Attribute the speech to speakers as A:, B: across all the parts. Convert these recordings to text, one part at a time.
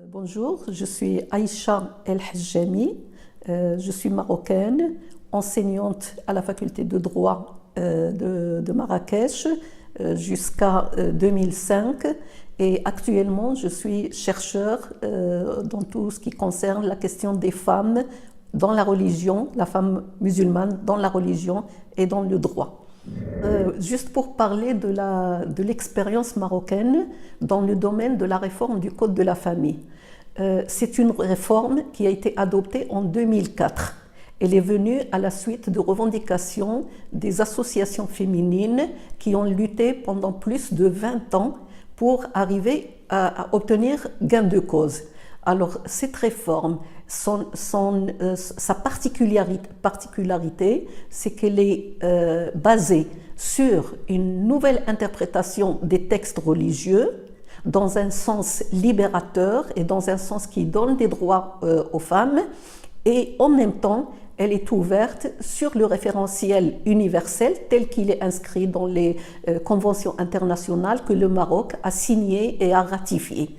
A: Bonjour, je suis Aïcha El Hajjami, je suis marocaine, enseignante à la faculté de droit de Marrakech jusqu'à 2005 et actuellement je suis chercheur dans tout ce qui concerne la question des femmes dans la religion, la femme musulmane dans la religion et dans le droit. Juste pour parler de l'expérience marocaine dans le domaine de la réforme du Code de la famille. C'est une réforme qui a été adoptée en 2004. Elle est venue à la suite de revendications des associations féminines qui ont lutté pendant plus de 20 ans pour arriver à obtenir gain de cause. Alors, cette réforme, sa particularité, c'est qu'elle est basée sur une nouvelle interprétation des textes religieux dans un sens libérateur et dans un sens qui donne des droits aux femmes, et en même temps, elle est ouverte sur le référentiel universel tel qu'il est inscrit dans les conventions internationales que le Maroc a signées et a ratifiées.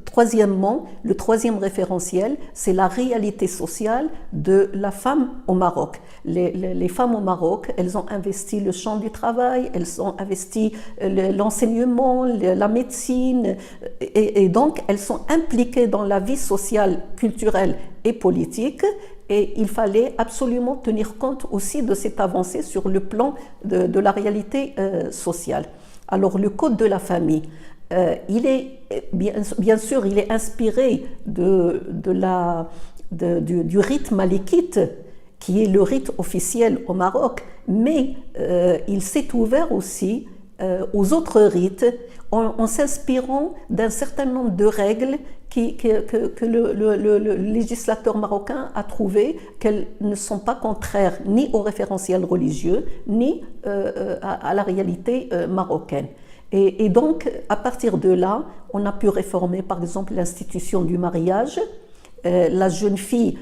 A: Troisièmement, le troisième référentiel, c'est la réalité sociale de la femme au Maroc. Les femmes au Maroc, elles ont investi le champ du travail, elles ont investi l'enseignement, la médecine, et donc elles sont impliquées dans la vie sociale, culturelle et politique. Et il fallait absolument tenir compte aussi de cette avancée sur le plan de la réalité sociale. Alors, le Code de la famille, il est bien sûr, il est inspiré du rite malikite, qui est le rite officiel au Maroc, mais il s'est ouvert aussi aux autres rites en s'inspirant d'un certain nombre de règles que le législateur marocain a trouvé qu'elles ne sont pas contraires ni au référentiel religieux, ni à la réalité marocaine. Et donc, à partir de là, on a pu réformer, par exemple, l'institution du mariage. La jeune fille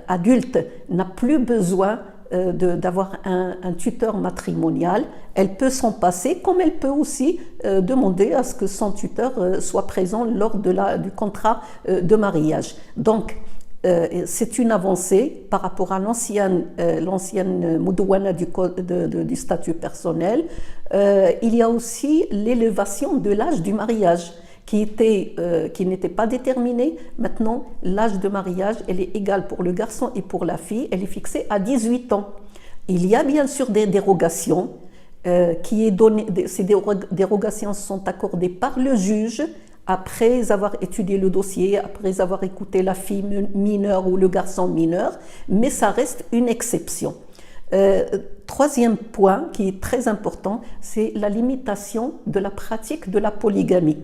A: adulte n'a plus besoin d'avoir un tuteur matrimonial. Elle peut s'en passer, comme elle peut aussi demander à ce que son tuteur soit présent lors du contrat de mariage. Donc, c'est une avancée par rapport à l'ancienne Moudouana du statut personnel. Il y a aussi l'élévation de l'âge du mariage qui n'était pas déterminé. Maintenant, l'âge de mariage, elle est égale pour le garçon et pour la fille. Elle est fixée à 18 ans. Il y a bien sûr des dérogations ces dérogations sont accordées par le juge après avoir étudié le dossier, après avoir écouté la fille mineure ou le garçon mineur, mais ça reste une exception. Troisième point qui est très important, c'est la limitation de la pratique de la polygamie.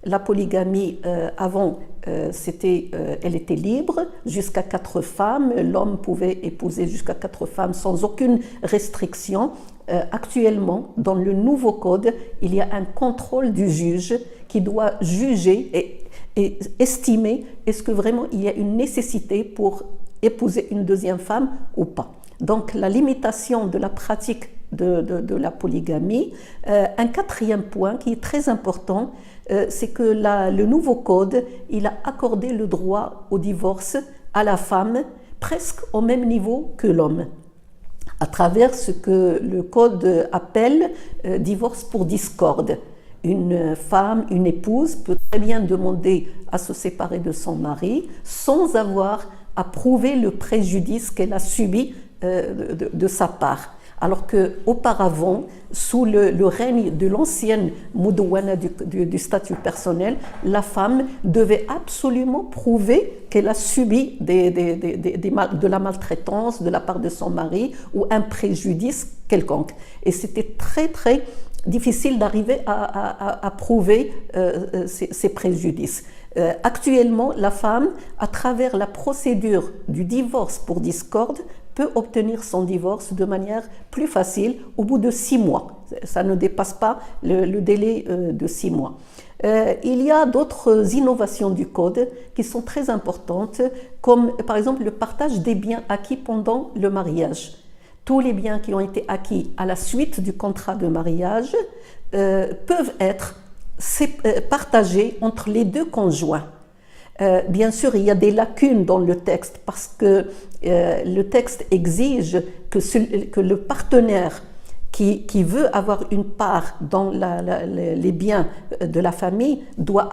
A: La polygamie, avant, elle était libre, jusqu'à 4 femmes. L'homme pouvait épouser jusqu'à 4 femmes sans aucune restriction. Actuellement, dans le nouveau code, il y a un contrôle du juge qui doit juger et estimer est-ce que vraiment il y a une nécessité pour épouser une deuxième femme ou pas. Donc, la limitation de la pratique de la polygamie. Un quatrième point qui est très important, c'est que le nouveau code, il a accordé le droit au divorce à la femme presque au même niveau que l'homme, à travers ce que le code appelle divorce pour discorde. Une femme, une épouse peut très bien demander à se séparer de son mari sans avoir à prouver le préjudice qu'elle a subi de sa part. Alors qu'auparavant, sous le règne de l'ancienne Moudouana du statut personnel, la femme devait absolument prouver qu'elle a subi de la maltraitance de la part de son mari ou un préjudice quelconque. Et c'était très, très difficile d'arriver à prouver ces préjudices. Actuellement, la femme, à travers la procédure du divorce pour discorde, peut obtenir son divorce de manière plus facile au bout de 6 mois. Ça ne dépasse pas le délai de 6 mois. Il y a d'autres innovations du code qui sont très importantes, comme par exemple le partage des biens acquis pendant le mariage. Tous les biens qui ont été acquis à la suite du contrat de mariage peuvent être partagé entre les deux conjoints. Bien sûr, il y a des lacunes dans le texte parce que le texte exige que le partenaire qui veut avoir une part dans les biens de la famille doit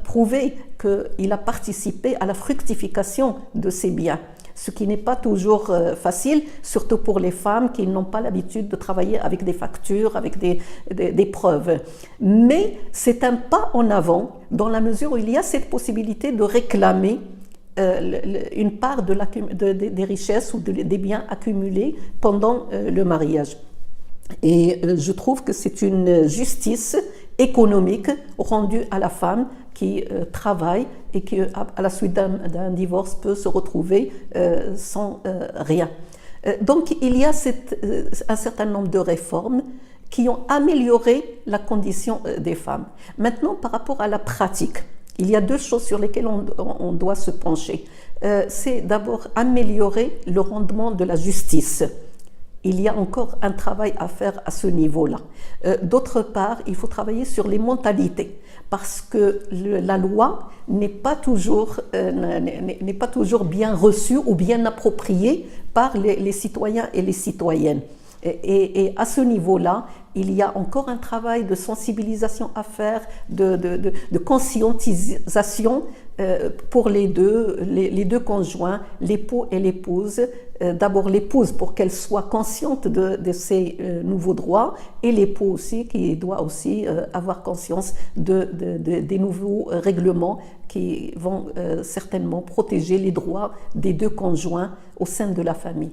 A: prouver qu'il a participé à la fructification de ces biens. Ce qui n'est pas toujours facile, surtout pour les femmes qui n'ont pas l'habitude de travailler avec des factures, avec des preuves. Mais c'est un pas en avant dans la mesure où il y a cette possibilité de réclamer une part des richesses ou des biens accumulés pendant le mariage. Et je trouve que c'est une justice économique rendue à la femme qui travaille et qui, à la suite d'un divorce, peut se retrouver sans rien. Donc, il y a un certain nombre de réformes qui ont amélioré la condition des femmes. Maintenant, par rapport à la pratique, il y a deux choses sur lesquelles on doit se pencher. C'est d'abord améliorer le rendement de la justice. Il y a encore un travail à faire à ce niveau-là. D'autre part, il faut travailler sur les mentalités, parce que la loi n'est pas toujours bien reçue ou bien appropriée par les citoyens et les citoyennes. Et à ce niveau-là, il y a encore un travail de sensibilisation à faire, de conscientisation pour les deux conjoints, l'époux et l'épouse. D'abord l'épouse pour qu'elle soit consciente de ces nouveaux droits, et l'époux aussi qui doit aussi avoir conscience des nouveaux règlements qui vont certainement protéger les droits des deux conjoints au sein de la famille.